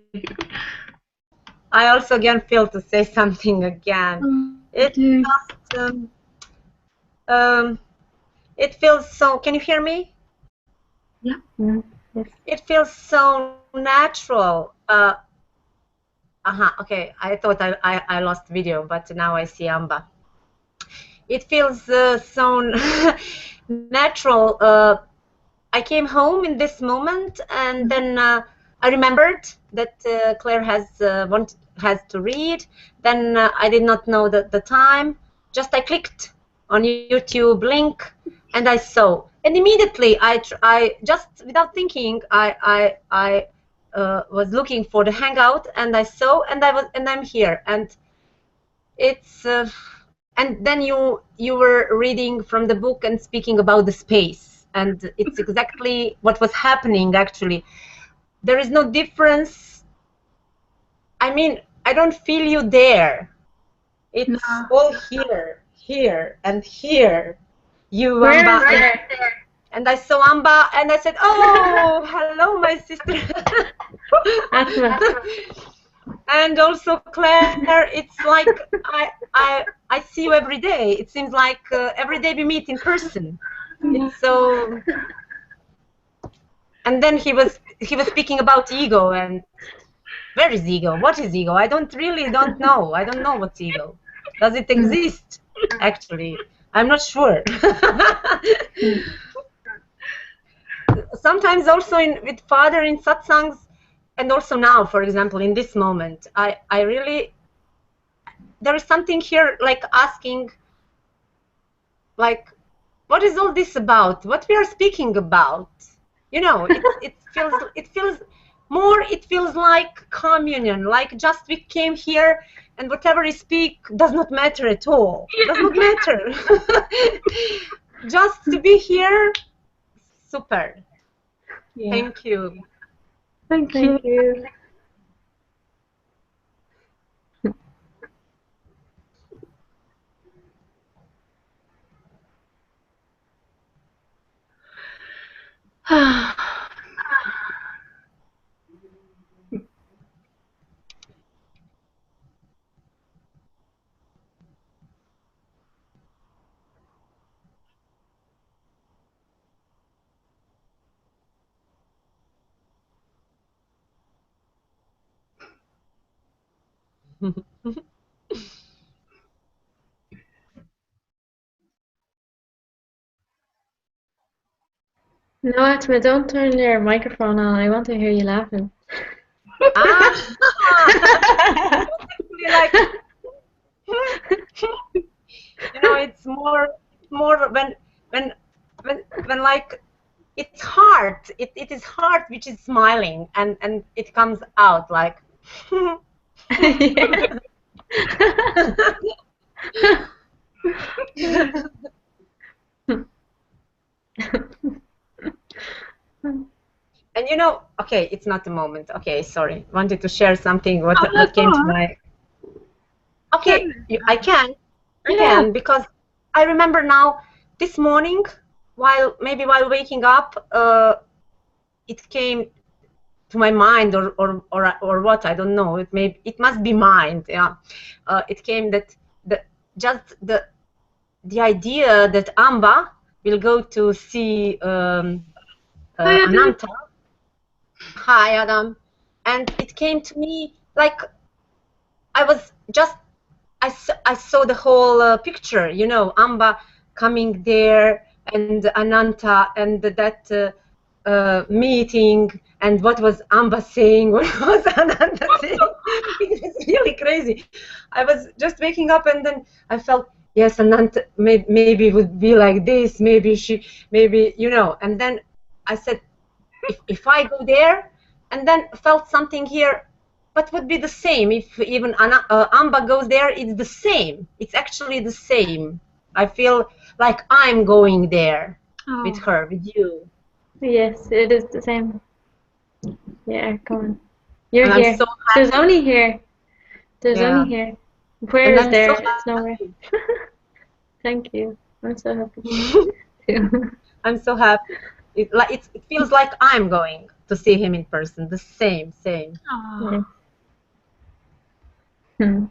I also again feel to say something again. It just it feels so. Can you hear me? Yeah. Yes. It feels so natural. Okay, I thought I lost video, but now I see Amba. It feels so natural. I came home in this moment, and then I remembered that Claire has to read. Then I did not know the time. Just I clicked on YouTube link, and I saw. And immediately I just without thinking I was looking for the hangout, and I saw, and I'm here, and it's. And then you were reading from the book and speaking about the space, and it's exactly what was happening actually. there is no difference. I mean, I don't feel you there. It's all here, here, and here. You, Where Amba, is there? and I saw Amba, and I said, "Oh, hello, my sister." Atma. And also Claire, it's like I see you every day. It seems like every day we meet in person. It's so. And then he was speaking about ego, and where is ego? What is ego? I don't know. I don't know what's ego. Does it exist? Actually, I'm not sure. Sometimes also with Father in satsangs, and also now, for example, in this moment, I really, there is something here like asking, like, what is all this about? What we are speaking about? You know, it feels like communion, like just we came here and whatever we speak does not matter at all. Does not matter. Just to be here, super. Yeah. Thank you. Thank you. Thank you. No, Atma, don't turn your microphone on. I want to hear you laughing. Ah, actually, like, you know, it's more when like it's heart. It is heart which is smiling, and it comes out like. And you know, okay, it's not the moment. Okay, sorry. Wanted to share something what came to my. Okay, I can because I remember now this morning while waking up, it came to my mind or what, I don't know. It must be mind. Yeah, it came that the idea that Amba will go to see Ananta. Hi, Adam. And it came to me like I was just, I saw the whole picture, you know, Amba coming there and Ananta and that meeting, and what was Amba saying, what was Ananta saying. It was really crazy. I was just waking up and then I felt, yes, Ananta maybe would be like this, maybe you know, and then I said, if I go there, and then felt something here, but would be the same if even Amba goes there. It's the same. It's actually the same. I feel like I'm going there with her, with you. Yes, it is the same. Yeah, come on. You're And here. I'm so There's happy. only here. There's Yeah. only here. Where And is I'm there? so It's nowhere. Thank you. I'm so happy. I'm so happy. It feels like I'm going to see him in person. The same. Yeah. Hmm.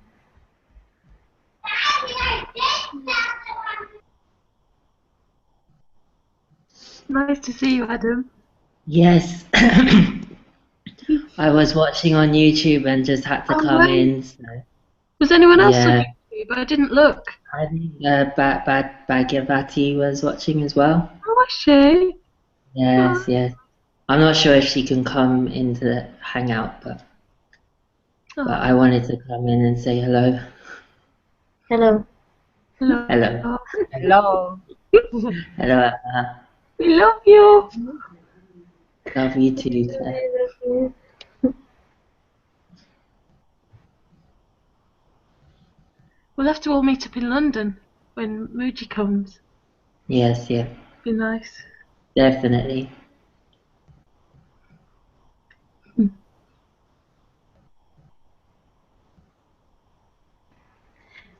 Nice to see you, Adam. Yes. I was watching on YouTube and just had to come in. So. Was anyone else on Yeah. YouTube? I didn't look. I think Bhagavati was watching as well. Oh, was she? Yes, yes. I'm not sure if she can come into the hangout, but I wanted to come in and say hello. Hello. Hello. Hello. Hello. Hello. We love you. Love you too, Claire. We'll have to all meet up in London when Muji comes. Yes, yeah. Be nice. Definitely.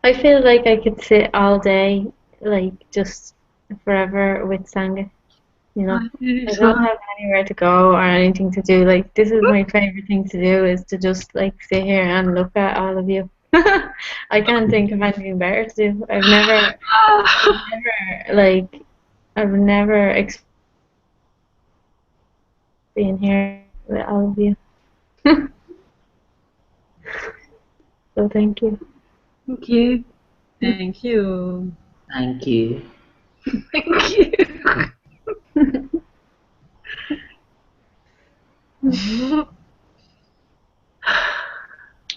I feel like I could sit all day, like just forever with Sangha. You know, I don't have anywhere to go or anything to do. Like this is my favorite thing to do is to just like sit here and look at all of you. I can't think of anything better to do. I've never experienced being here with all of you. So thank you. Thank you. Thank you. Thank you. Thank you.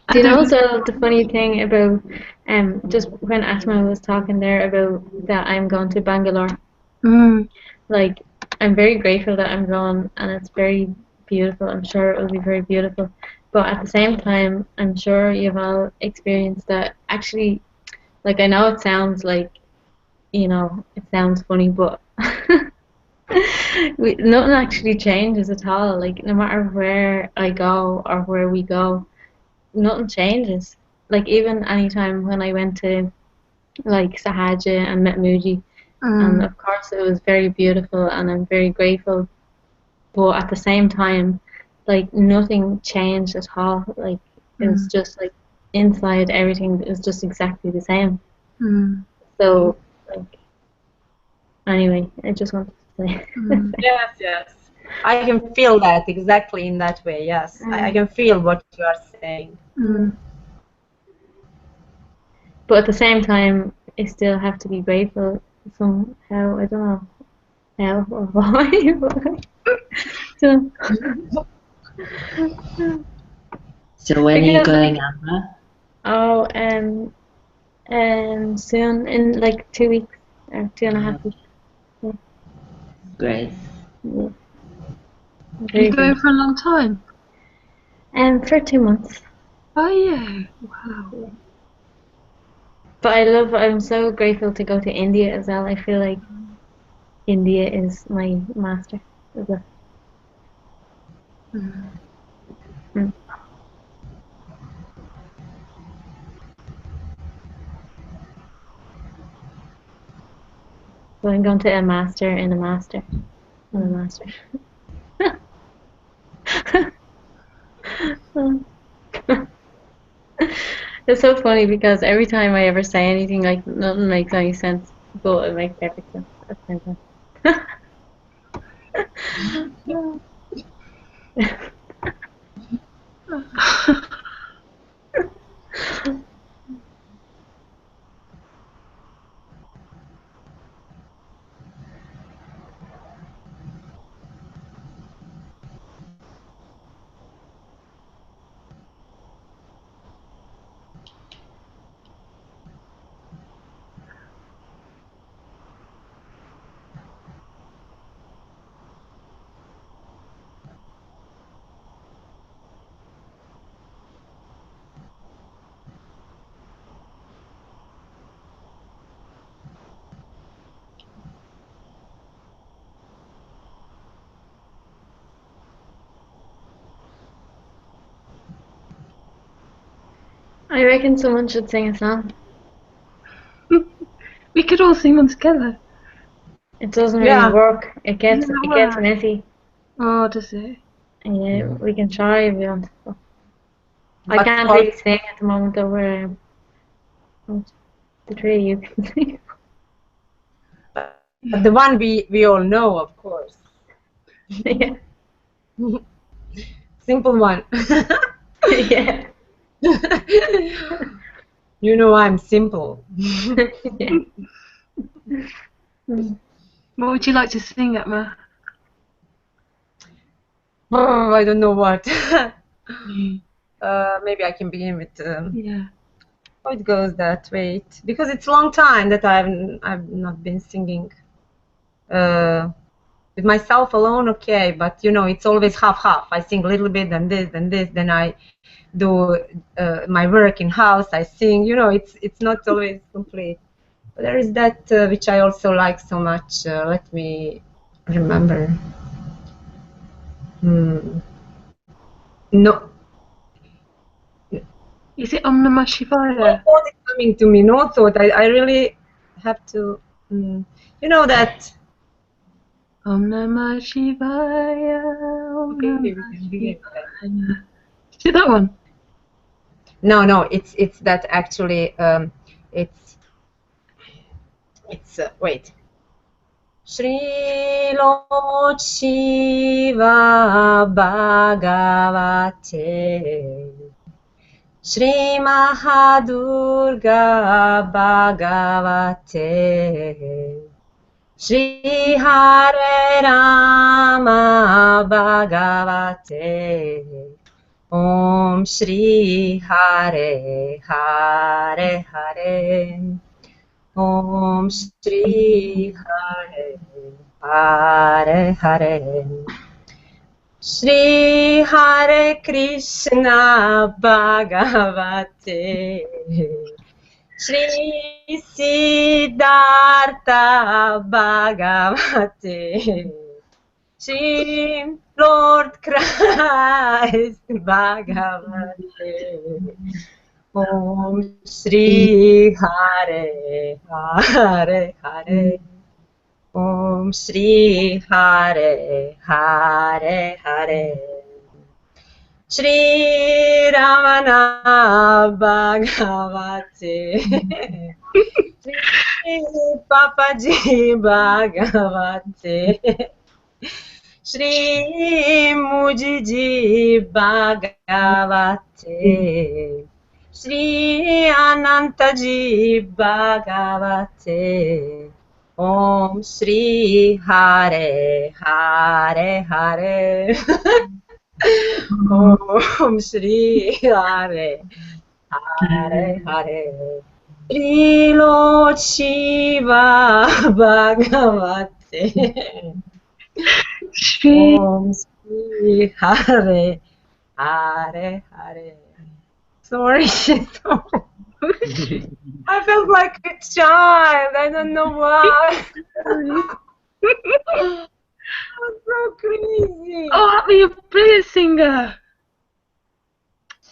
Do you know also the funny thing about just when Asma was talking there about that I'm going to Bangalore, like I'm very grateful that I'm going and it's very beautiful. I'm sure it will be very beautiful. But at the same time, I'm sure you've all experienced that actually, like I know it sounds like, you know, it sounds funny, but nothing actually changes at all. Like no matter where I go or where we go, nothing changes. Like even anytime when I went to like Sahaja and met Muji, and of course it was very beautiful and I'm very grateful. But at the same time, like nothing changed at all. Like it was just like inside everything is just exactly the same. So like anyway, I just wanted to say. Yes, yes. I can feel that exactly in that way. Yes, I can feel what you are saying. But at the same time, I still have to be grateful somehow. I don't know how or why. So, So when are you because going, like Amber? soon in like 2 weeks or 2.5 weeks. Yeah. Great. Yeah. Are you going for a long time? For 2 months. Oh yeah. Wow. But I'm so grateful to go to India as well. I feel like India is my master as well. So I'm going to a master in a master in a master. It's so funny because every time I ever say anything, like nothing makes any sense, but it makes perfect sense at the same time. I reckon someone should sing a song. We could all sing them together. It doesn't really work. It gets Yeah. messy. Oh, does it? Yeah, we can try if you want. I But can't really sing at the moment though. Where the three of you can sing. the one we all know, of course. Yeah. Simple one. Yeah. You know I'm simple. Yeah. What would you like to sing, Atma? Oh, I don't know what. Maybe I can begin with. Yeah. How it goes that way, because it's a long time that I've not been singing. With myself alone, okay, but you know it's always half. I sing a little bit, and this, then I do my work in house. I sing. You know, it's not always complete. But there is that which I also like so much. Let me remember. No, Is it Om Namah No Shivaya? thought is coming to me. No thought. I really have to. You know that. Om Namah Shivaya. Om Okay, we Namah can begin. Shivaya. Is it that one? No, it's that actually. It's wait. Shri Lord Shiva Bhagavate Shri Mahadurga Bhagavate Shri Hare Rama Bhagavate Om Shri Hare Hare Hare Om Shri Hare Hare Hare Shri Hare Krishna Bhagavate Shri Siddhartha Bhagavate Shri Lord Christ Bhagavate Om Shri Hare Hare Hare Om Shri Hare Hare Hare Shri Ramana Bhagavate Shri Papaji Bhagavate Shri Mujiji Bhagavate Shri Anantaji Bhagavate Om Shri Hare Hare Hare Om Shri Hare Hare Hare Shri Lord Shiva Bhagavate Shri. Om Shri Hare Hare Hare. Sorry, I felt like a child. I don't know why. I'm so crazy. Oh, Atma, you're a brilliant singer.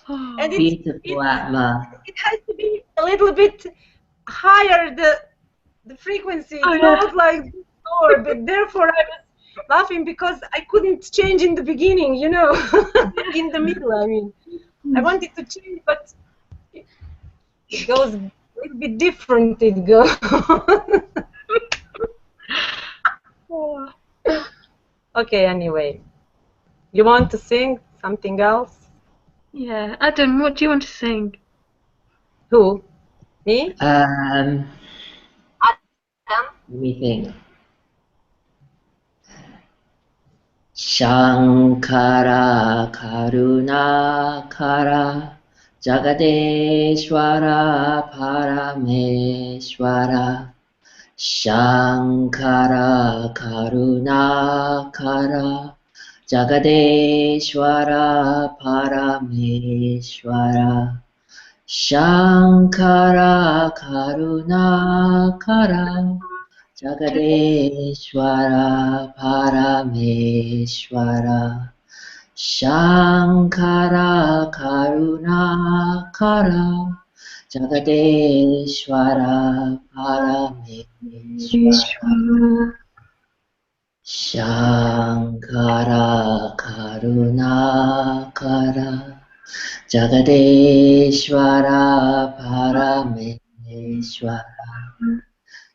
Oh. And Beautiful Atma. it has to be a little bit higher the frequency. It's Oh, yeah. not like lower, but therefore I was laughing because I couldn't change in the beginning, you know, in the middle. I mean, I wanted to change, but it goes a little bit different. It goes. Okay. Anyway, you want to sing something else? Yeah. Adam, what do you want to sing? Who? Me? Let Adam? me think. Shankara Karunakara Jagadeshwara Parameshwara Shankara Karunakara Jagadeshwara Parameshwara Shankara Karunakara Jagadeshwara Parameshwara Shankara Karunakara Jagadeshwara Parameshwara Shankara Karunakara Jagadeshwara Parameshwara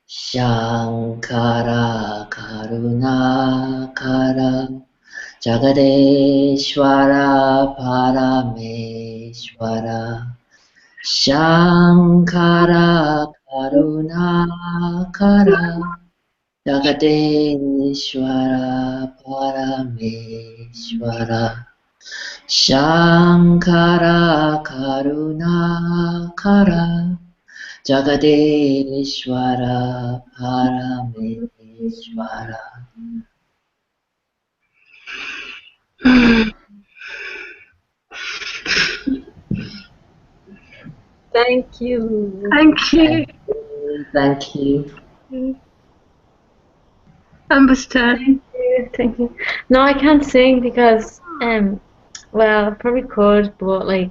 Shankara Karunakara Jagadeshwara Parameshwara Shankara Karunakara Jagadeshwara Parameshwara Shankara Karunakara Jagadeshwara Parameshwara. Thank you. Thank you. Thank you. Amber's turn. Thank you. No, I can't sing because well, I probably could, but like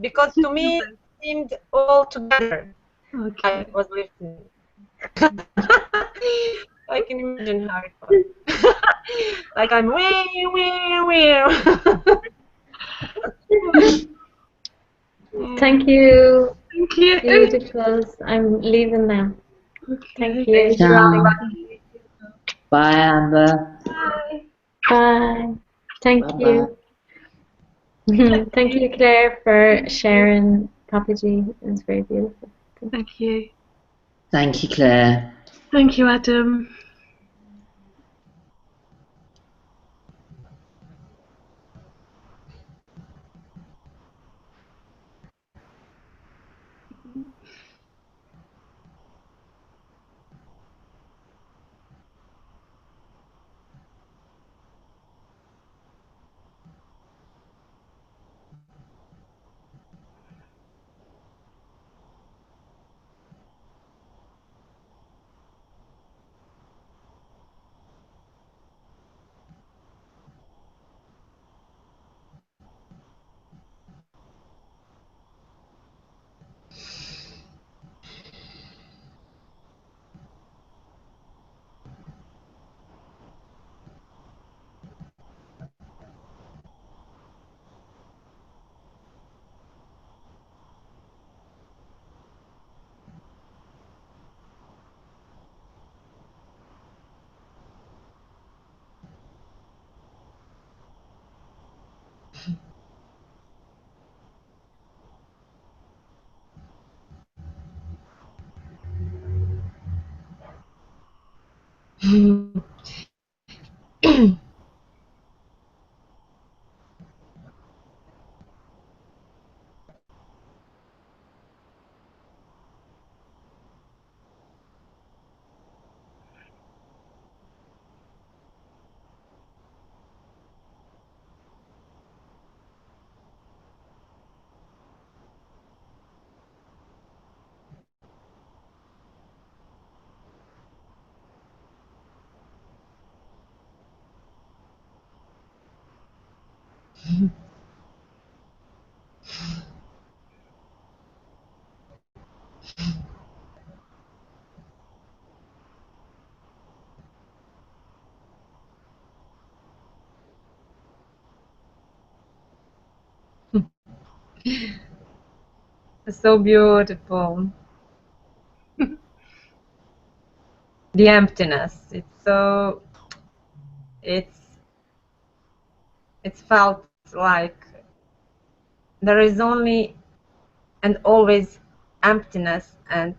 because to me it seemed all together. Okay. I was listening. I can imagine how it was. Like I'm Thank you. Thank you. You to close. I'm leaving now. Okay. Thank you. Ciao. Bye, Amber. Bye. Bye. Thank Bye-bye. you. Thank you, Claire, for sharing PAPAJI. It's very beautiful. Thank you. Thank you, Claire. Thank you, Adam. It's so beautiful. The emptiness. It's felt like there is only and always emptiness, and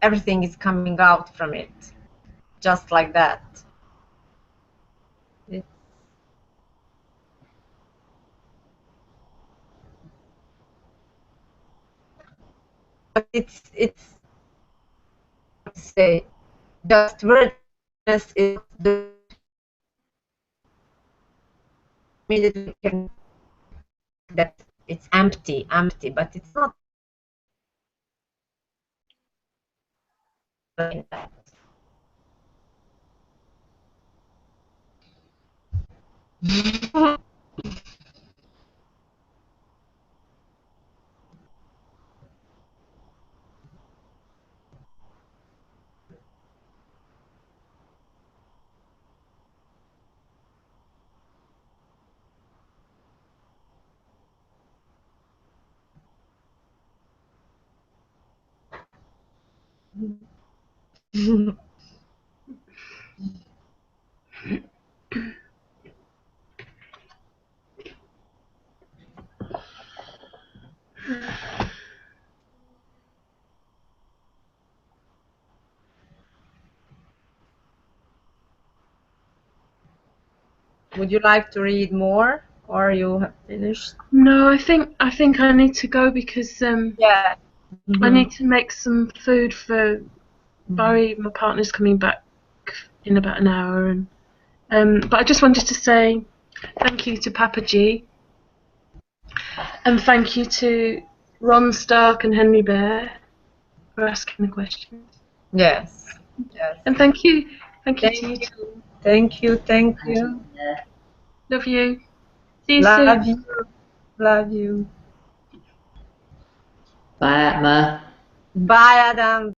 everything is coming out from it, just like that. It's, but it's how to say, just wordness is the immediately can that it's empty, but it's not like that. Would you like to read more, or you have finished? No, I think I need to go because Yeah. I need to make some food for Barry. My partner's coming back in about an hour, and but I just wanted to say thank you to PAPAJI, and thank you to Ron Stark and Henry Baer for asking the questions. Yes. Yes. And thank you to Thank you you. too. Thank you. Love you. See you Love soon. you. Love you. Bye, Atma. Bye, Adam.